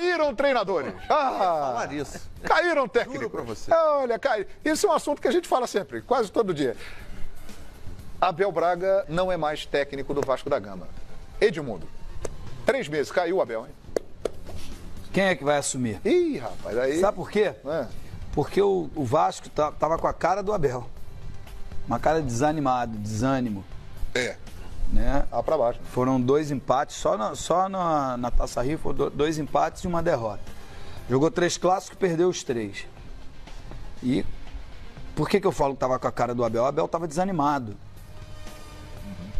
Caíram treinadores. Falar isso. Caíram técnicos. Juro pra você. Olha, isso é um assunto que a gente fala sempre, quase todo dia. Abel Braga não é mais técnico do Vasco da Gama. Edmundo, 3 meses, caiu o Abel, hein? Quem é que vai assumir? Ih, rapaz, aí... Sabe por quê? É. Porque o Vasco tava com a cara do Abel. Uma cara desanimado, desânimo. É. Né? Lá pra baixo. Foram 2 empates, só na Taça Rio foram 2 empates e uma derrota. Jogou 3 clássicos e perdeu os 3. E por que eu falo que tava com a cara do Abel? O Abel tava desanimado.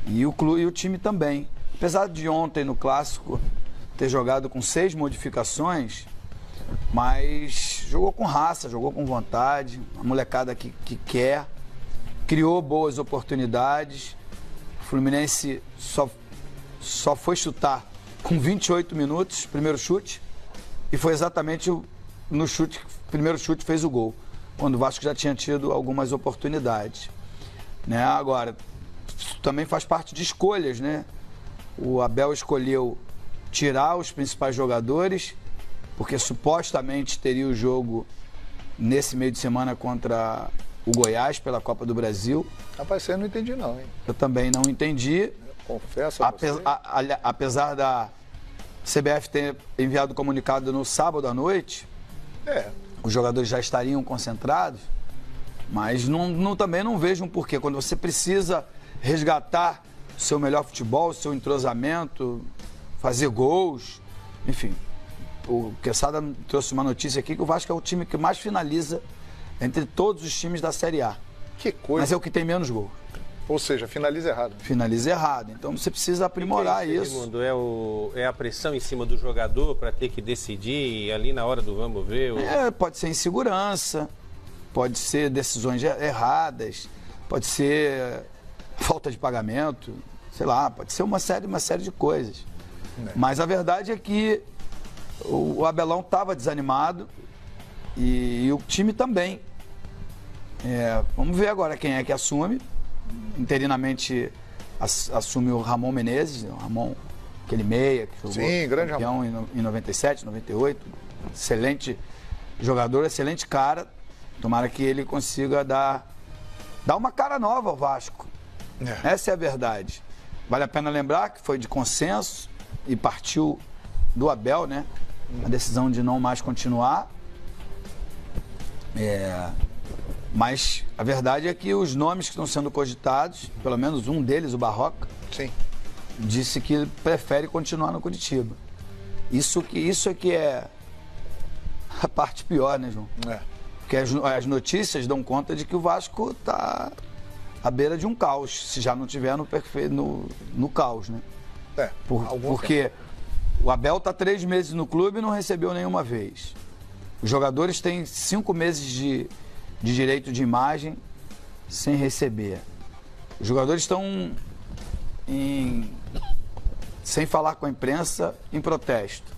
E o time também. Apesar de ontem no clássico ter jogado com 6 modificações, mas jogou com raça, jogou com vontade, a molecada que quer, criou boas oportunidades. O Fluminense só foi chutar com 28 minutos, primeiro chute, e foi exatamente no chute, primeiro chute fez o gol, quando o Vasco já tinha tido algumas oportunidades. Né? Agora, isso também faz parte de escolhas, né? O Abel escolheu tirar os principais jogadores, porque supostamente teria o jogo nesse meio de semana contra o Goiás pela Copa do Brasil. Rapaz, eu não entendi não, hein? Eu também não entendi. Confesso a você. Apesar da CBF ter enviado o comunicado no sábado à noite, os jogadores já estariam concentrados, mas também não vejo um porquê. Quando você precisa resgatar o seu melhor futebol, o seu entrosamento, fazer gols, enfim. O Quesada trouxe uma notícia aqui que o Vasco é o time que mais finaliza entre todos os times da Série A. Que coisa. Mas é o que tem menos gols. Ou seja, finaliza errado. Finaliza errado. Então você precisa aprimorar isso. Edmundo, é a pressão em cima do jogador para ter que decidir ali na hora do vamos ver? Pode ser insegurança, pode ser decisões erradas, pode ser falta de pagamento, sei lá, pode ser uma série de coisas. Mas a verdade é que o Abelão estava desanimado e o time também. Vamos ver agora quem é que assume. Interinamente assume o Ramon Menezes, o Ramon, aquele meia que jogou grande campeão em 97, 98. Excelente jogador, excelente cara. Tomara que ele consiga dar uma cara nova ao Vasco. Essa é a verdade. Vale a pena lembrar que foi de consenso e partiu do Abel, né? A decisão de não mais continuar. Mas a verdade é que os nomes que estão sendo cogitados, pelo menos um deles, o Barroca, disse que prefere continuar no Curitiba. Isso é que é a parte pior, né, João? Porque as notícias dão conta de que o Vasco está à beira de um caos, se já não estiver no caos, né? Porque o Abel está 3 meses no clube e não recebeu nenhuma vez. Os jogadores têm 5 meses de direito de imagem sem receber. Os jogadores estão sem falar com a imprensa em protesto.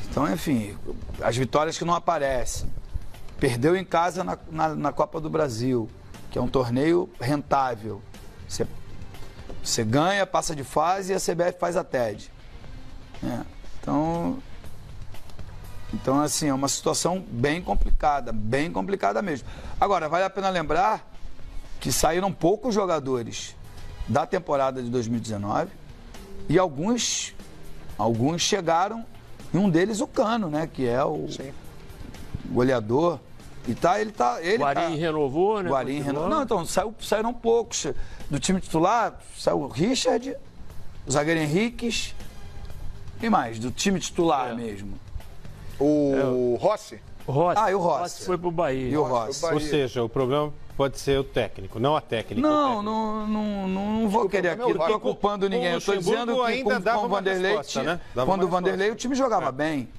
Então, enfim, as vitórias que não aparecem. Perdeu em casa na Copa do Brasil, que é um torneio rentável. Você ganha, passa de fase e a CBF faz a TED. Então, assim, é uma situação bem complicada mesmo. Agora, vale a pena lembrar que saíram poucos jogadores da temporada de 2019 e alguns chegaram, e um deles o Cano, né, que é o goleador. Guarim renovou, né? Guarim renovou. Não, então, saíram poucos. Do time titular, saiu o Richard, o zagueiro Henriques, e mais, do time titular mesmo. O Rossi? O Rossi. E o Rossi. Foi pro Bahia. E o Rossi. Ou seja, o problema pode ser o técnico, não a técnica. Não vou querer aqui, não estou culpando ninguém. Eu estou dizendo que com o Vanderlei, quando o Vanderlei, o time jogava bem.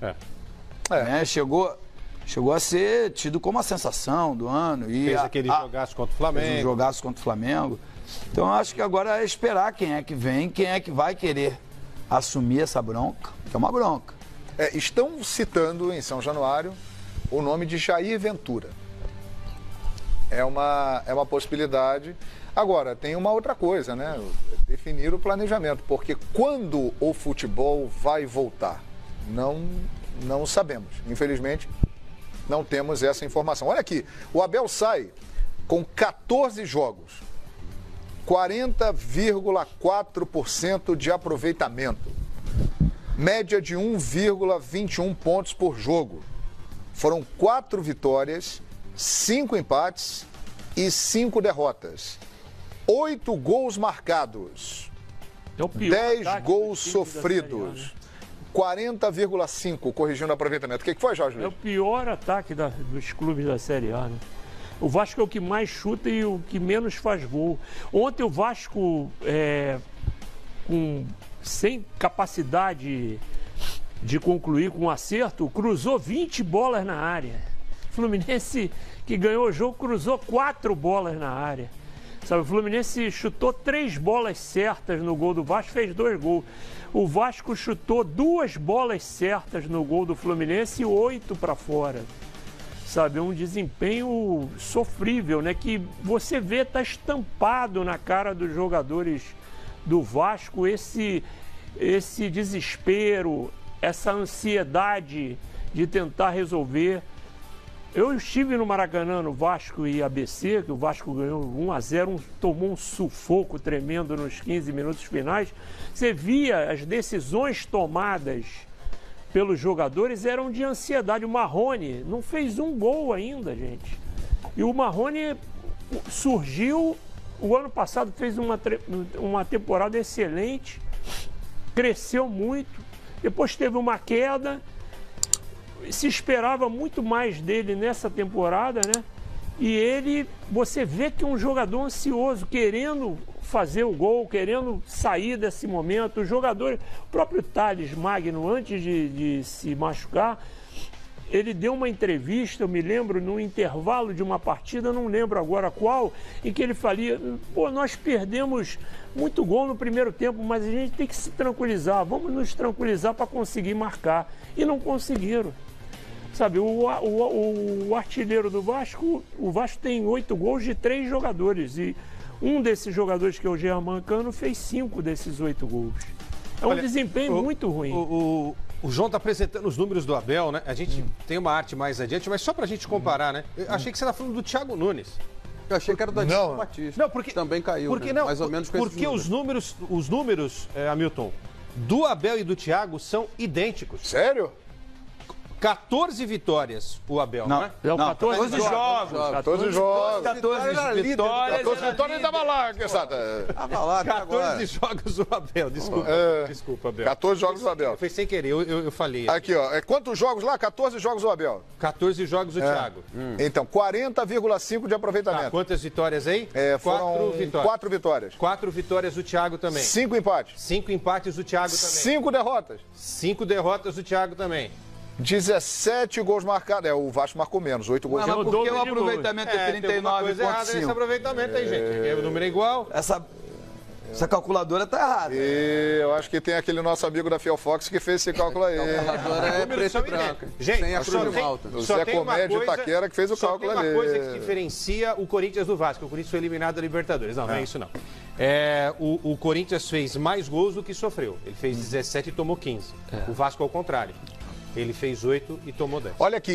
Né? Chegou a ser tido como a sensação do ano. E fez aquele jogaço contra o Flamengo. Fez um jogaço contra o Flamengo. Então, eu acho que agora é esperar quem é que vem, quem é que vai querer assumir essa bronca, que é uma bronca. Estão citando em São Januário o nome de Jair Ventura. É uma possibilidade. Agora, tem uma outra coisa, né? Definir o planejamento, porque quando o futebol vai voltar? Não sabemos. Infelizmente, não temos essa informação. Olha aqui, o Abel sai com 14 jogos, 40,4% de aproveitamento, média de 1,21 pontos por jogo. Foram 4 vitórias, 5 empates e 5 derrotas. 8 gols marcados, 10 gols sofridos, 40,5, corrigindo o aproveitamento. O que foi, Jorge Luiz? É o pior ataque dos clubes da Série A, né? O Vasco é o que mais chuta e o que menos faz gol. Ontem o Vasco, sem capacidade de concluir com acerto, cruzou 20 bolas na área. O Fluminense, que ganhou o jogo, cruzou 4 bolas na área. Sabe, o Fluminense chutou 3 bolas certas no gol do Vasco, fez 2 gols. O Vasco chutou 2 bolas certas no gol do Fluminense e 8 para fora. Sabe, um desempenho sofrível, né? Que você vê, tá estampado na cara dos jogadores do Vasco esse desespero, essa ansiedade de tentar resolver. Eu estive no Maracanã, no Vasco e ABC, que o Vasco ganhou 1-0, tomou um sufoco tremendo nos 15 minutos finais. Você via as decisões tomadas pelos jogadores eram de ansiedade. O Marrone não fez um gol ainda, gente. E o Marrone surgiu, o ano passado fez uma temporada excelente, cresceu muito, depois teve uma queda. Se esperava muito mais dele nessa temporada, né? E ele, você vê que é um jogador ansioso, querendo fazer o gol, querendo sair desse momento. O jogador, o próprio Thales Magno, antes de se machucar, ele deu uma entrevista, eu me lembro, no intervalo de uma partida, não lembro agora qual, em que ele falia, pô, nós perdemos muito gol no primeiro tempo, mas a gente tem que se tranquilizar, vamos nos tranquilizar para conseguir marcar. E não conseguiram. Sabe, o artilheiro do Vasco, o Vasco tem 8 gols de 3 jogadores. E um desses jogadores, que é o Germán Cano, fez 5 desses 8 gols. É um desempenho muito ruim. O João está apresentando os números do Abel, né? A gente tem uma arte mais adiante, mas só para a gente comparar, né? Eu achei que você estava falando do Thiago Nunes. Eu achei que era do Adilson Batista. Não, porque também caiu, porque, né? Mais ou menos com porque os números, Hamilton, do Abel e do Thiago são idênticos. Sério? 14 vitórias o Abel, não é? Não, 14 jogos. 14 jogos. 14 vitórias. 14 vitórias ainda lá, Tava lá, 14 jogos o Abel, desculpa, Abel. 14 jogos o Abel. Foi sem querer, eu falei. Aqui, ó, quantos jogos lá? 14 jogos o Abel. 14 jogos o Thiago. Então, 40,5 de aproveitamento. Tá, quantas vitórias aí? Foram 4 vitórias. 4 vitórias o Thiago também. 5 empates. 5 empates o Thiago também. 5 derrotas. 5 derrotas o Thiago também. 17 gols marcados. O Vasco marcou menos, 8 gols. Mas porque o aproveitamento é 39,5. Esse aproveitamento aí, gente. O número é igual. Essa calculadora tá errada. E eu acho que tem aquele nosso amigo da Fielfox que fez esse cálculo aí. A calculadora é preto e branco. Gente, sem a cruz de malta. O Zé Comédia de Itaquera que fez o cálculo ali. Só tem uma coisa que diferencia o Corinthians do Vasco. O Corinthians foi eliminado da Libertadores. Não é isso não. O Corinthians fez mais gols do que sofreu. Ele fez 17 e tomou 15. O Vasco ao contrário. Ele fez 8 e tomou 10. Olha aqui,